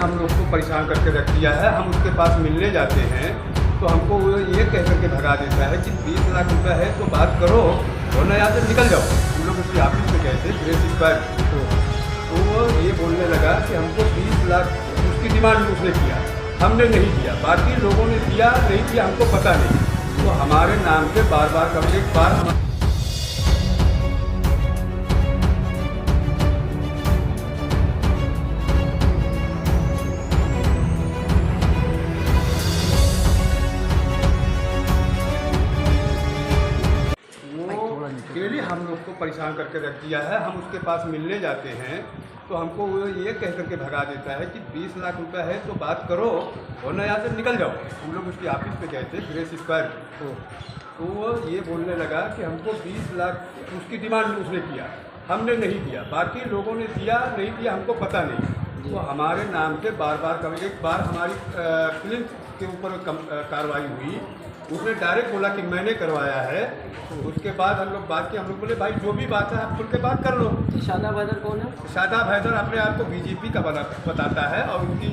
हम लोग को परेशान करके रख दिया है। हम उसके पास मिलने जाते हैं तो हमको वो ये कह करके भगा देता है कि 20 लाख रुपया है तो बात करो वरना यहाँ से निकल जाओ। हम लोग उसकी ऑफिस में गए थे ग्रेस स्क्वायर, तो वो ये बोलने लगा कि हमको 20 लाख उसकी डिमांड उसने किया, हमने नहीं किया, बाकी लोगों ने दिया नहीं किया हमको पता नहीं। तो हमारे नाम से बार बार कभी एक बार डेली हम लोग को परेशान करके रख दिया है। हम उसके पास मिलने जाते हैं तो हमको वो ये कह करके भगा देता है कि 20 लाख रुपया है तो बात करो वरना यहाँ से निकल जाओ। हम लोग उसकी ऑफिस में गए थे ग्रेस स्क्वायर, तो वो ये बोलने लगा कि हमको 20 लाख उसकी डिमांड उसने किया, हमने नहीं दिया, बाकी लोगों ने दिया नहीं दिया हमको पता नहीं। तो हमारे नाम से बार बार कभी एक बार हमारी फिल्म के ऊपर कार्रवाई हुई, उसने डायरेक्ट बोला कि मैंने करवाया है। उसके बाद हम लोग बात की, हम लोग बोले भाई जो भी बात है आप खुल के बात कर लो। शादाब हैदर कौन है? शादाब हैदर अपने आप को बीजेपी का बताता है और उनकी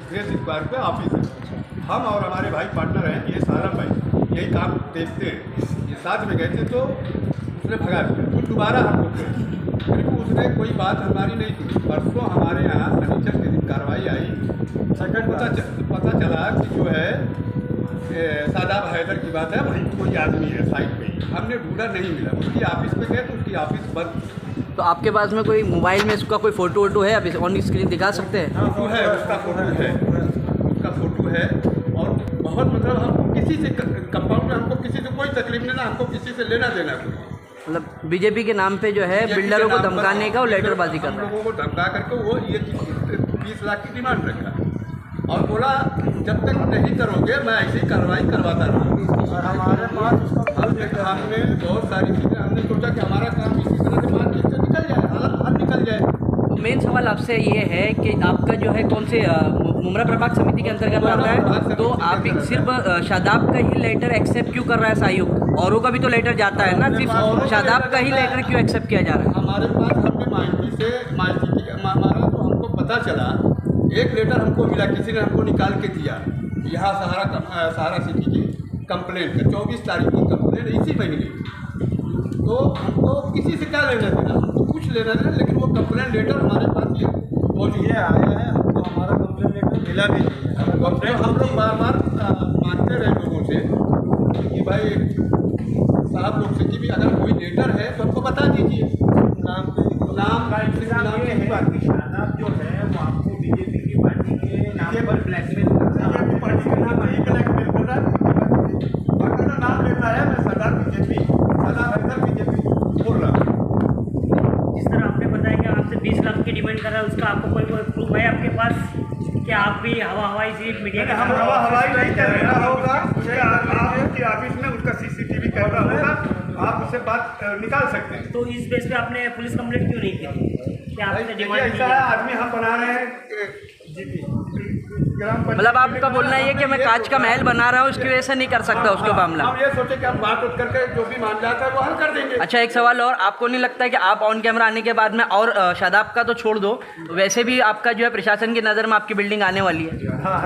ग्रेस स्क्वायर पे ऑफिस है। हम और हमारे भाई पार्टनर हैं ये सारा भाई यही काम देखते हैं, ये साथ में गए थे तो उसने भगा दिया। फिर दोबारा हम लोग गए फिर उसने कोई बात हमारी नहीं की। परसों हमारे यहाँ शनिचर के दिन कार्रवाई आई, सेकंड पता चला कि जो है शादाब हैदर की बात है, वहीं कोई आदमी है साइड पे ही, हमने ढूंढा नहीं मिला। उसकी ऑफिस पे गए तो उसकी ऑफिस बंद। तो आपके पास में कोई मोबाइल में इसका कोई फ़ोटो वोटो है, अभी ऑन स्क्रीन दिखा सकते हैं? फोटो है, उसका फ़ोटो है, उसका फ़ोटो है। और बहुत मतलब हम किसी से कंपाउंड में हमको किसी से कोई तकलीफ नहीं ना, हमको किसी से लेना देना कोई। मतलब बीजेपी के नाम पे जो है बिल्डरों को धमकाने का और लेटरबाजी करना, लोगों को धमका करके वो ये 20 लाख की डिमांड रखा और बोला जब तक नहीं करोगे मैं ऐसी कार्रवाई करवाता रहूँगा। और हमारे पास हमने बहुत सारी चीज़ें हमने सोचा कि हमारा काम इसी तरह से मान से निकल जाए, हालत निकल जाए। तो मेन सवाल आपसे ये है कि आपका जो है कौन से मुमरा प्रभाग समिति के अंतर्गत आता है, तो आप सिर्फ शादाब का ही लेटर एक्सेप्ट क्यों कर रहा है आयुक्त? औरों का भी तो लेटर जाता है ना, सिर्फ शादाब का ही लेटर क्यों एक्सेप्ट किया जा रहा है? हमारे पास हमने माइती मारा तो हमको पता चला, एक लेटर हमको मिला, किसी ने हमको निकाल के दिया यहाँ सहारा सिटी की कंप्लेंट का 24 तारीख की कंप्लेंट इसी महीने। तो हमको किसी से क्या लेना देना, हमको कुछ लेना देना, लेकिन वो कंप्लेंट लेटर हमारे पास ये मौजूद आया है। हमको हमारा कंप्लेंट लेटर मिला भी नहीं है। हम लोग बार बार मांगते रहे लोगों से कि भाई साहब लोग से कि भी अगर कोई लेटर है तो हमको बता दीजिए। नाम ये है कि शादाब जो है वो आपको बीजेपी की पार्टी के नाम पर ब्लैकमेल कर रहा है, पार्टी के नाम पर ब्लैकमेल कर रहा है, पार्टी का नाम लेता है, मैं शादाब बीजेपी, शादाब हैदर बीजेपी बोल रहा हूँ। जिस तरह आपने बताया कि आपसे 20 लाख की डिमांड कर रहा है, उसका आपको कोई प्रूफ है आपके पास कि आप भी हवाई से मीडिया के हम हवाई नहीं कर रहा होगा, आपकी ऑफिस में उसका CCTV कैमरा होगा, आप उससे बात निकाल सकते हैं। तो इस बेस पे आपने पुलिस कंप्लेंट क्यों नहीं की कि आपने डिमांड ऐसा है आदमी हम बना रहे हैं मतलब आपका बोलना ये कि मैं कांच का महल बना रहा हूँ, उसकी वजह से नहीं कर सकता उसको मामला? हम ये सोचे कि हम बात करके जो भी मामला आता है वो हल कर देंगे। अच्छा, एक सवाल और, आपको नहीं लगता है कि आप ऑन कैमरा आने के बाद में, और शादाब का तो छोड़ दो, वैसे भी आपका जो है प्रशासन की नज़र में आपकी बिल्डिंग आने वाली है? हाँ,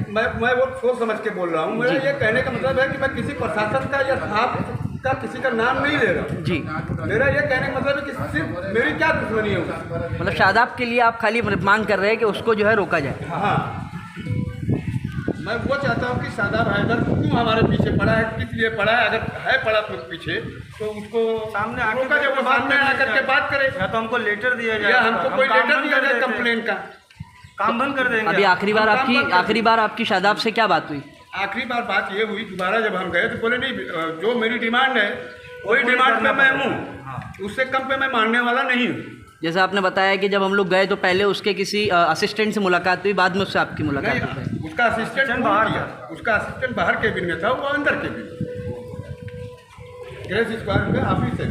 मैं वो सोच समझ के बोल रहा हूँ। मेरा ये कहने का मतलब है कि मैं किसी प्रशासन का या आपका किसी का नाम नहीं ले रहा हूँ। जी, मेरा ये कहने का मतलब है कि सिर्फ मेरी क्या दुश्मनी है उससे। मतलब शादाब के लिए आप खाली मांग कर रहे हैं कि उसको जो है रोका जाए? हाँ, मैं वो चाहता हूँ कि शादाब हैदर क्यों हमारे पीछे पड़ा है, किस लिए पड़ा है, अगर है पड़ा तो पीछे तो उसको सामने आकर जब वो सामने आकर के बात करे, या तो हमको लेटर दिया जाए, या हमको कोई लेटर दिया जाए कंप्लेन का, काम बंद कर देंगे। अभी आखिरी बार आपकी शादाब से क्या बात हुई? आखिरी बार बात ये हुई, दोबारा जब हम गए तो बोले नहीं, जो मेरी डिमांड है वही डिमांड पे मैं हूँ, उससे कम पे मैं मानने वाला नहीं हूँ। जैसे आपने बताया कि जब हम लोग गए तो पहले उसके किसी असिस्टेंट से मुलाकात हुई, बाद में उससे आपकी मुलाकात हुई? उसका असिस्टेंट बाहर गया, उसका असिस्टेंट बाहर केबिन में था, वो अंदर केबिन ग्रेस स्क्वायर में ऑफिस है।